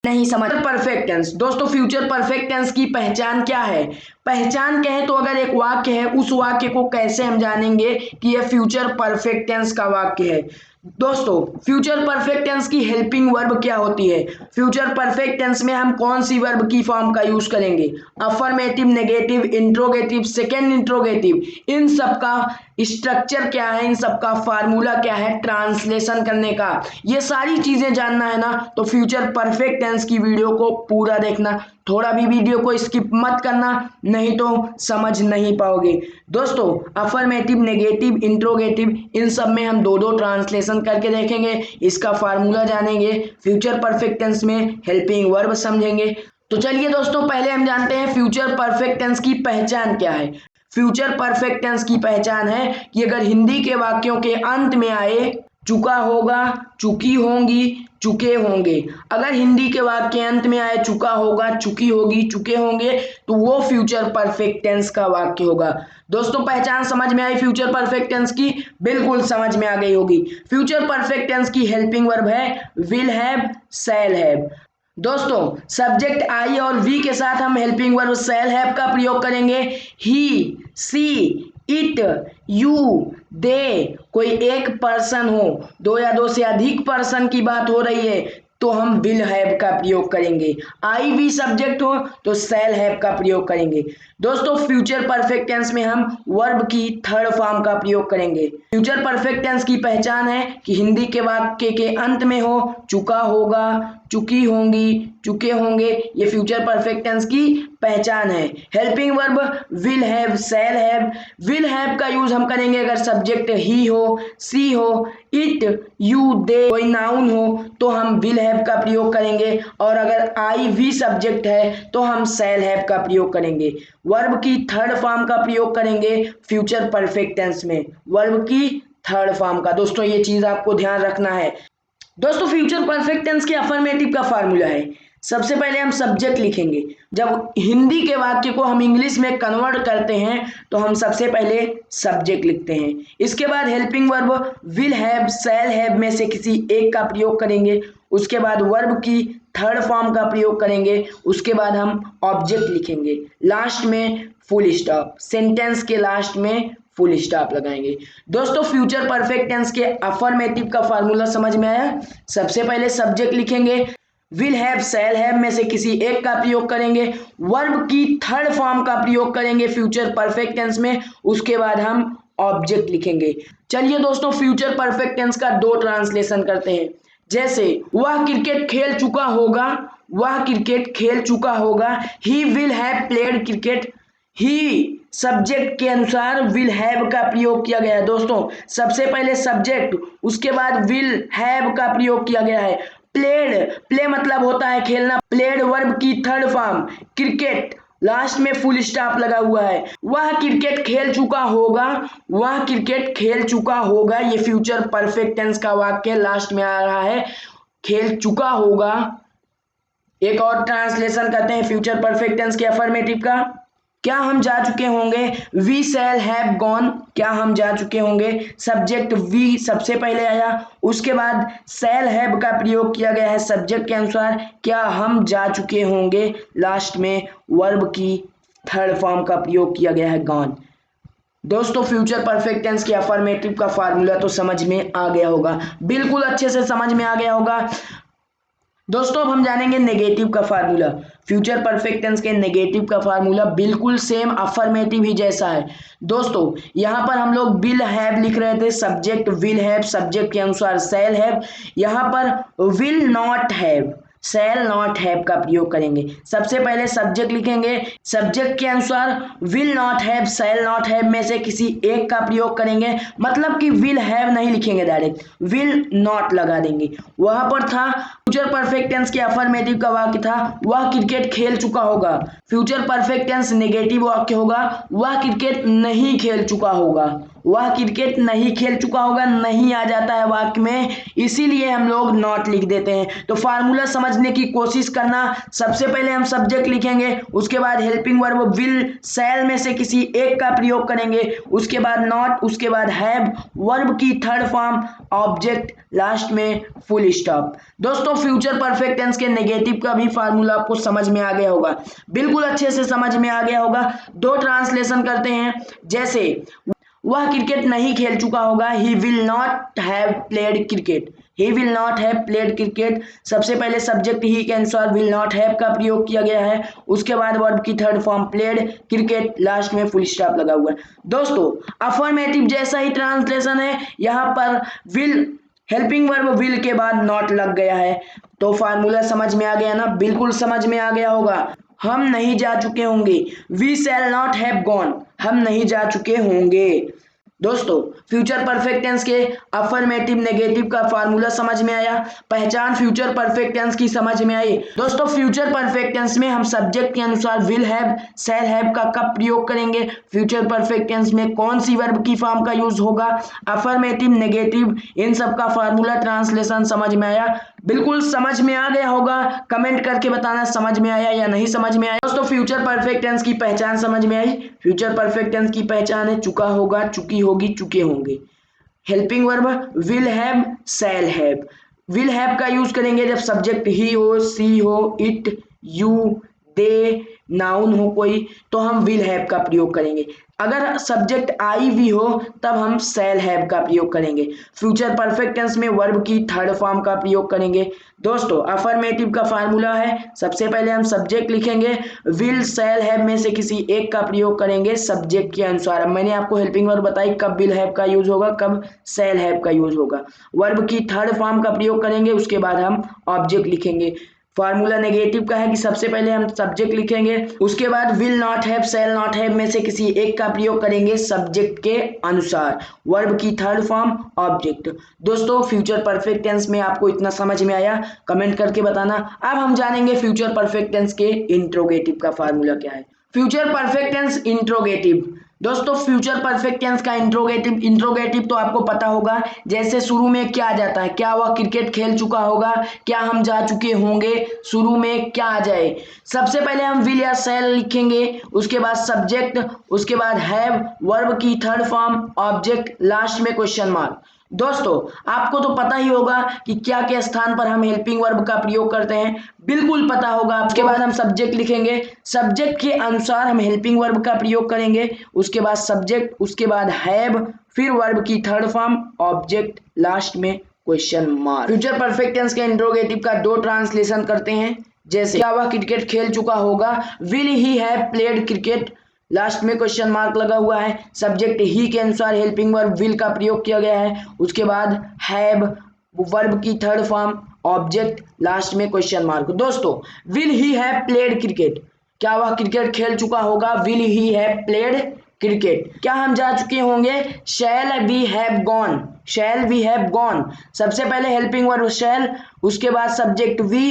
नहीं समझ। Perfect tense दोस्तों, फ्यूचर परफेक्ट टेंस की पहचान क्या है? पहचान कहें तो अगर एक वाक्य है, उस वाक्य को कैसे हम जानेंगे कि यह फ्यूचर परफेक्ट टेंस का वाक्य है? दोस्तों, फ्यूचर परफेक्ट टेंस की हेल्पिंग वर्ब क्या होती है? फ्यूचर परफेक्ट टेंस में हम कौन सी वर्ब की फॉर्म का यूज करेंगे? Affirmative, negative, interrogative, second interrogative, इन सब का स्ट्रक्चर क्या है, इन सब का फार्मूला क्या है ट्रांसलेशन करने का, ये सारी चीजें जानना है ना, तो फ्यूचर परफेक्ट टेंस की वीडियो को पूरा देखना, थोड़ा भी वीडियो को स्किप मत करना, नहीं तो समझ नहीं पाओगे। दोस्तों, अफर्मेटिव, नेगेटिव, इंट्रोगेटिव, इन सब में हम दो दो ट्रांसलेशन करके देखेंगे, इसका फार्मूला जानेंगे, फ्यूचर परफेक्ट टेंस में हेल्पिंग वर्ब समझेंगे। तो चलिए दोस्तों, पहले हम जानते हैं फ्यूचर परफेक्ट टेंस की पहचान क्या है। फ्यूचर परफेक्ट टेंस की पहचान है कि अगर हिंदी के वाक्यों के अंत में आए चुका होगा, चुकी होंगी, चुके होंगे, अगर हिंदी के वाक्य अंत में आए चुका होगा, चुकी होगी, चुके होंगे, तो वो फ्यूचर परफेक्ट टेंस का वाक्य होगा। दोस्तों, पहचान समझ में आई फ्यूचर परफेक्ट टेंस की? बिल्कुल समझ में आ गई होगी। फ्यूचर परफेक्ट टेंस की हेल्पिंग वर्ब है विल हैव, शैल हैव। दोस्तों, सब्जेक्ट आई और वी के साथ हम हेल्पिंग वर्ब शैल हैव का प्रयोग करेंगे। ही, सी, इट, यू, दे, कोई एक पर्सन हो, दो या दो से अधिक पर्सन की बात हो रही है तो हम विल हैव का प्रयोग करेंगे। आई वी सब्जेक्ट हो तो शैल हैव का प्रयोग करेंगे। दोस्तों, फ्यूचर परफेक्ट टेंस में हम वर्ब की थर्ड फॉर्म का प्रयोग करेंगे। फ्यूचर परफेक्ट टेंस की पहचान है कि हिंदी के वाक्य के अंत में हो चुका होगा, चुकी होंगी, चुके होंगे, ये फ्यूचर परफेक्ट टेंस की पहचान है। Helping verb will have, shall have. Will have का यूज हम करेंगे अगर सब्जेक्ट ही हो, सी हो, इट, यू, दे, कोई नाउन हो तो हम विल हैव का प्रयोग करेंगे, और अगर आई वी सब्जेक्ट है तो हम शैल हैव का प्रयोग करेंगे। वर्ब की थर्ड फॉर्म का प्रयोग करेंगे फ्यूचर परफेक्ट टेंस में, वर्ब की थर्ड फॉर्म का। दोस्तों, ये चीज आपको ध्यान रखना है। दोस्तों, फ्यूचर परफेक्ट टेंस के अफर्मेटिव का फार्मूला है, सबसे पहले हम सब्जेक्ट लिखेंगे। जब हिंदी के वाक्य को हम इंग्लिश में कन्वर्ट करते हैं तो हम सबसे पहले सब्जेक्ट लिखते हैं, इसके बाद helping verb will have, shall have में से किसी एक का प्रयोग करेंगे, उसके बाद वर्ब की थर्ड फॉर्म का प्रयोग करेंगे, उसके बाद हम ऑब्जेक्ट लिखेंगे, लास्ट में फुल स्टॉप, सेंटेंस के लास्ट में फुल स्टॉप लगाएंगे। दोस्तों, फ्यूचर परफेक्ट टेंस के अफर्मेटिव का फार्मूला समझ में आया? सबसे पहले सब्जेक्ट लिखेंगे, विल हैव, शैल हैव में से किसी एक का प्रयोग करेंगे, वर्ब की थर्ड फॉर्म का प्रयोग करेंगे फ्यूचर परफेक्ट टेंस में, उसके बाद हम ऑब्जेक्ट लिखेंगे। चलिए दोस्तों, फ्यूचर परफेक्ट टेंस का दो ट्रांसलेशन करते हैं। जैसे वह क्रिकेट खेल चुका होगा, वह क्रिकेट खेल चुका होगा, he will have played cricket. He subject के अनुसार विल हैव का प्रयोग किया गया है। दोस्तों, सबसे पहले सब्जेक्ट, उसके बाद विल हैव का प्रयोग किया गया है। प्लेड, प्ले मतलब होता है खेलना, प्लेड वर्ब की थर्ड फॉर्म, क्रिकेट लास्ट में फुल स्टॉप लगा हुआ है। वह क्रिकेट खेल चुका होगा, वह क्रिकेट खेल चुका होगा, ये फ्यूचर परफेक्ट टेंस का वाक्य लास्ट में आ रहा है, खेल चुका होगा। एक और ट्रांसलेशन करते हैं फ्यूचर परफेक्ट टेंस के अफर्मेटिव का, क्या हम जा चुके होंगे, वी शैल हैव गॉन, क्या हम जा चुके होंगे, सब्जेक्ट वी सबसे पहले आया, उसके बाद शैल हैव का प्रयोग किया गया है सब्जेक्ट के अनुसार, क्या हम जा चुके होंगे, लास्ट में वर्ब की थर्ड फॉर्म का प्रयोग किया गया है गॉन। दोस्तों, फ्यूचर परफेक्ट टेंस के अफर्मेटिव का फार्मूला तो समझ में आ गया होगा, बिल्कुल अच्छे से समझ में आ गया होगा। दोस्तों, अब हम जानेंगे नेगेटिव का फार्मूला। फ्यूचर परफेक्ट टेंस के नेगेटिव का फार्मूला बिल्कुल सेम अफर्मेटिव ही जैसा है। दोस्तों, यहाँ पर हम लोग विल हैव लिख रहे थे, सब्जेक्ट विल हैव, सब्जेक्ट के अनुसार शैल हैव, यहाँ पर will not have, shell not have का प्रयोग करेंगे। सबसे पहले सब्जेक्ट लिखेंगे, सब्जेक्ट के अनुसार will not have, shell not have में से किसी एक का प्रयोग करेंगे, मतलब कि विल हैव नहीं लिखेंगे, डायरेक्ट विल नॉट लगा देंगे। वहां पर था फ्यूचर परफेक्ट टेंस के अफर्मेटिव का वाक्य था वह क्रिकेट खेल चुका होगा, फ्यूचर परफेक्ट टेंस नेगेटिव वाक्य होगा वह क्रिकेट नहीं खेल चुका होगा। वह क्रिकेट नहीं खेल चुका होगा, नहीं आ जाता है वाक्य में, इसीलिए हम लोग नॉट लिख देते हैं। तो फार्मूला समझने की कोशिश करना। सबसे पहले हम सब्जेक्ट लिखेंगे, उसके बाद हेल्पिंग वर्ब विल शैल में से किसी एक का प्रयोग करेंगे, उसके बाद नॉट, उसके बाद हैव, वर्ब की थर्ड फॉर्म ऑब्जेक्ट, लास्ट में फुल स्टॉप। दोस्तों फ्यूचर परफेक्ट टेंस के नेगेटिव का भी फार्मूला आपको समझ में आ गया होगा, बिल्कुल अच्छे से समझ में आ गया होगा। दो ट्रांसलेशन करते हैं, जैसे वह क्रिकेट नहीं खेल चुका होगा, he will not have played cricket, he will not have played cricket. सबसे पहले सब्जेक्ट ही के अनुसार विल नॉट हैव का प्रयोग किया गया है, उसके बाद वर्ब की third form played cricket, last में फुल स्टॉप लगा हुआ है। दोस्तों अफर्मेटिव जैसा ही ट्रांसलेशन है, यहाँ पर विल हेल्पिंग वर्ब विल के बाद नॉट लग गया है। तो फार्मूला समझ में आ गया ना, बिल्कुल समझ में आ गया होगा। हम नहीं जा चुके होंगे, we shall not have gone, हम नहीं जा चुके होंगे। दोस्तों फ्यूचर परफेक्ट टेंस के अफर्मेटिव नेगेटिव का फार्मूला समझ में आया, पहचान फ्यूचर परफेक्ट टेंस की समझ में आई। दोस्तों फ्यूचर परफेक्ट टेंस में हम सब्जेक्ट के अनुसार विल हैव, शैल हैव का कब प्रयोग करेंगे, फ्यूचर परफेक्ट टेंस में कौन सी वर्ब की फॉर्म का यूज होगा, अफर्मेटिव नेगेटिव, इन सब का फार्मूला ट्रांसलेशन समझ में आया, बिल्कुल समझ में आ गया होगा। कमेंट करके बताना समझ में आया या नहीं समझ में आया। दोस्तों फ्यूचर परफेक्ट टेंस की पहचान समझ में आई। फ्यूचर परफेक्ट टेंस की पहचान है चुका होगा, चुकी होगी, चुके होंगे। Helping verb will have, shall have. Will have का यूज करेंगे जब सब्जेक्ट ही हो, सी हो, इट, यू, दे, नाउन हो कोई, तो हम विल हैव का प्रयोग करेंगे। अगर सब्जेक्ट आई भी हो तब हम शैल हैव का प्रयोग करेंगे। फ्यूचर परफेक्ट टेंस में वर्ब की थर्ड फॉर्म का प्रयोग करेंगे। दोस्तों अफर्मेटिव का फार्मूला है, सबसे पहले हम सब्जेक्ट लिखेंगे, विल शैल हैव में से किसी एक का प्रयोग करेंगे सब्जेक्ट के अनुसार। मैंने आपको हेल्पिंग वर्ब बताई कब विल हैव का यूज होगा, कब शैल हैव का यूज होगा। वर्ब की थर्ड फॉर्म का प्रयोग करेंगे, उसके बाद हम ऑब्जेक्ट लिखेंगे। फार्मूला नेगेटिव का है कि सबसे पहले हम सब्जेक्ट लिखेंगे, उसके बाद will not have, shell not have में से किसी एक का प्रयोग करेंगे सब्जेक्ट के अनुसार, वर्ब की थर्ड फॉर्म ऑब्जेक्ट। दोस्तों फ्यूचर परफेक्ट टेंस में आपको इतना समझ में आया, कमेंट करके बताना। अब हम जानेंगे फ्यूचर परफेक्ट टेंस के इंट्रोगेटिव का फार्मूला क्या है। Future perfect tense interrogative. दोस्तों फ्यूचर परफेक्ट टेंस का इंट्रोगेटिव तो आपको पता होगा, जैसे शुरू में क्या आ जाता है, क्या वह क्रिकेट खेल चुका होगा, क्या हम जा चुके होंगे, शुरू में क्या आ जाए। सबसे पहले हम विल या शैल लिखेंगे, उसके बाद सब्जेक्ट, उसके बाद हैव, वर्ब की थर्ड फॉर्म ऑब्जेक्ट, लास्ट में क्वेश्चन मार्क। दोस्तों आपको तो पता ही होगा कि क्या के स्थान पर हम हेल्पिंग वर्ब का प्रयोग करते हैं, बिल्कुल पता होगा। उसके बाद हम सब्जेक्ट लिखेंगे, सब्जेक्ट के अनुसार हम हेल्पिंग वर्ब का प्रयोग करेंगे, उसके बाद सब्जेक्ट, उसके बाद हैव, फिर वर्ब की थर्ड फॉर्म ऑब्जेक्ट, लास्ट में question mark. Future perfect tense के इंट्रोगेटिव का दो ट्रांसलेशन करते हैं, जैसे क्या वह क्रिकेट खेल चुका होगा, will he have played cricket, last में क्वेश्चन मार्क लगा हुआ है। सब्जेक्ट ही के अनुसार हेल्पिंग वर्ब विल का प्रयोग किया गया है, उसके बाद हैव, वर्ब की थर्ड फॉर्म ऑब्जेक्ट, लास्ट में क्वेश्चन मार्क। दोस्तों will he have played cricket, क्या वह क्रिकेट खेल चुका होगा, will he have played cricket. क्या हम जा चुके होंगे, shall we have gone, shall we have gone. सबसे पहले हेल्पिंग वर्ब शैल, उसके बाद subject we,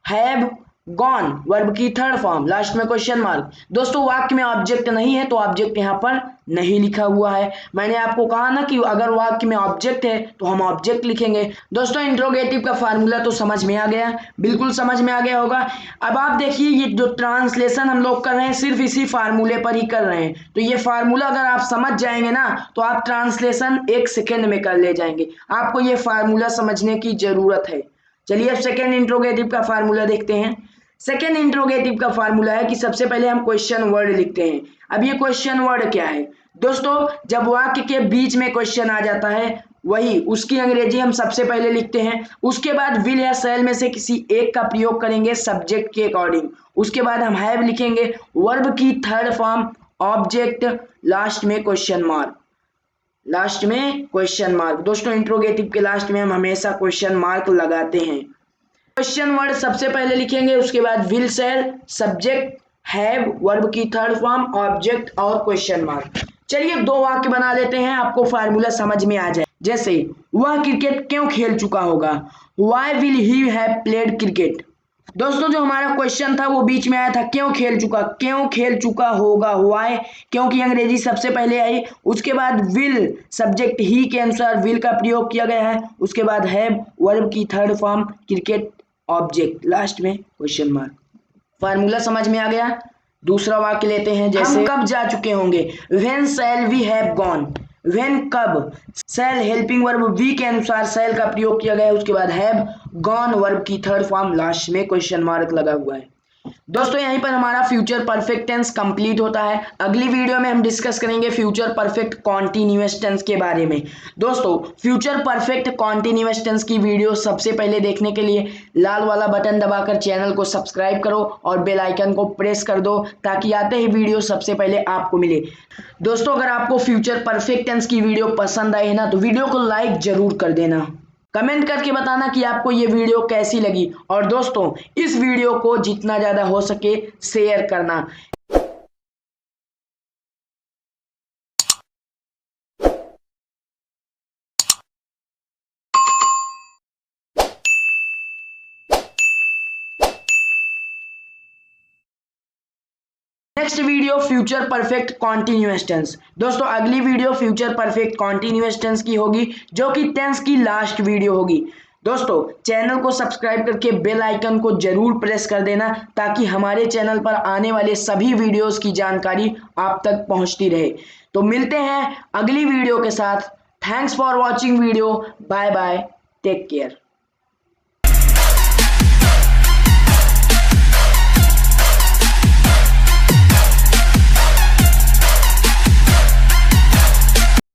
have, gone, verb की थर्ड फॉर्म, लास्ट में क्वेश्चन मार्क। दोस्तों वाक्य में ऑब्जेक्ट नहीं है तो ऑब्जेक्ट यहाँ पर नहीं लिखा हुआ है। मैंने आपको कहा ना कि अगर वाक्य में ऑब्जेक्ट है तो हम ऑब्जेक्ट लिखेंगे। दोस्तों इंट्रोगेटिव का फार्मूला तो समझ में आ गया, बिल्कुल समझ में आ गया होगा। अब आप देखिए ये जो ट्रांसलेशन हम लोग कर रहे हैं सिर्फ इसी फार्मूले पर ही कर रहे हैं, तो ये फार्मूला अगर आप समझ जाएंगे ना तो आप ट्रांसलेशन 1 सेकेंड में कर ले जाएंगे। आपको ये फार्मूला समझने की जरूरत है। चलिए अब सेकेंड इंट्रोगेटिव का फार्मूला देखते हैं। सेकेंड इंट्रोगेटिव का फार्मूला है कि सबसे पहले हम क्वेश्चन वर्ड लिखते हैं। अब ये क्वेश्चन वर्ड क्या है, दोस्तों जब वाक्य के बीच में क्वेश्चन आ जाता है वही उसकी अंग्रेजी हम सबसे पहले लिखते हैं, उसके बाद विल या शैल में से किसी एक का प्रयोग करेंगे सब्जेक्ट के अकॉर्डिंग, उसके बाद हम हैव लिखेंगे, वर्ब की थर्ड फॉर्म ऑब्जेक्ट, लास्ट में क्वेश्चन मार्क, लास्ट में क्वेश्चन मार्क। दोस्तों इंट्रोगेटिव के लास्ट में हम हमेशा क्वेश्चन मार्क लगाते हैं। क्वेश्चन वर्ड सबसे पहले लिखेंगे, उसके बाद will shell, subject, have, verb की थर्ड फॉर्म ऑब्जेक्ट और क्वेश्चन मार्क। चलिए दो वाक्य बना लेते हैं, आपको फार्मूला समझ में आ जाए। जैसे वह क्रिकेट क्यों खेल चुका होगा, why will he have played cricket, दोस्तों जो हमारा क्वेश्चन था वो बीच में आया था, क्यों खेल चुका होगा, व्हाई, क्योंकि अंग्रेजी सबसे पहले आई, उसके बाद विल सब्जेक्ट ही के अनुसार विल का प्रयोग किया गया है, उसके बाद हैव वर्ब की third form, cricket object, last में क्वेश्चन मार्क। फार्मूला समझ में आ गया। दूसरा वाक्य लेते हैं, जैसे हम कब जा चुके होंगे, when shall we have gone, when कब, शैल हेल्पिंग वर्ब वी के अनुसार शैल का प्रयोग किया गया है, उसके बाद हैव गॉन वर्ब की थर्ड फॉर्म, लास्ट में क्वेश्चन मार्क लगा हुआ है। दोस्तों यहीं पर हमारा फ्यूचर परफेक्ट टेंस कंप्लीट होता है। अगली वीडियो में हम डिस्कस करेंगे फ्यूचर परफेक्ट कॉन्टिन्यूअस टेंस के बारे में। दोस्तों फ्यूचर परफेक्ट कॉन्टिन्यूअस टेंस की वीडियो सबसे पहले देखने के लिए लाल वाला बटन दबाकर चैनल को सब्सक्राइब करो और बेल आइकन को प्रेस कर दो, ताकि आते ही वीडियो सबसे पहले आपको मिले। दोस्तों अगर आपको फ्यूचर परफेक्ट टेंस की वीडियो पसंद आई है ना, तो वीडियो को लाइक जरूर कर देना, कमेंट करके बताना कि आपको ये वीडियो कैसी लगी, और दोस्तों इस वीडियो को जितना ज़्यादा हो सके शेयर करना। Next video future perfect continuous tense. दोस्तों अगली video future perfect continuous tense की होगी, जो कि टेंस की लास्ट वीडियो होगी। दोस्तों चैनल को सब्सक्राइब करके बेल आइकन को जरूर प्रेस कर देना, ताकि हमारे चैनल पर आने वाले सभी वीडियोस की जानकारी आप तक पहुंचती रहे। तो मिलते हैं अगली वीडियो के साथ। Thanks for watching video, bye bye, take care.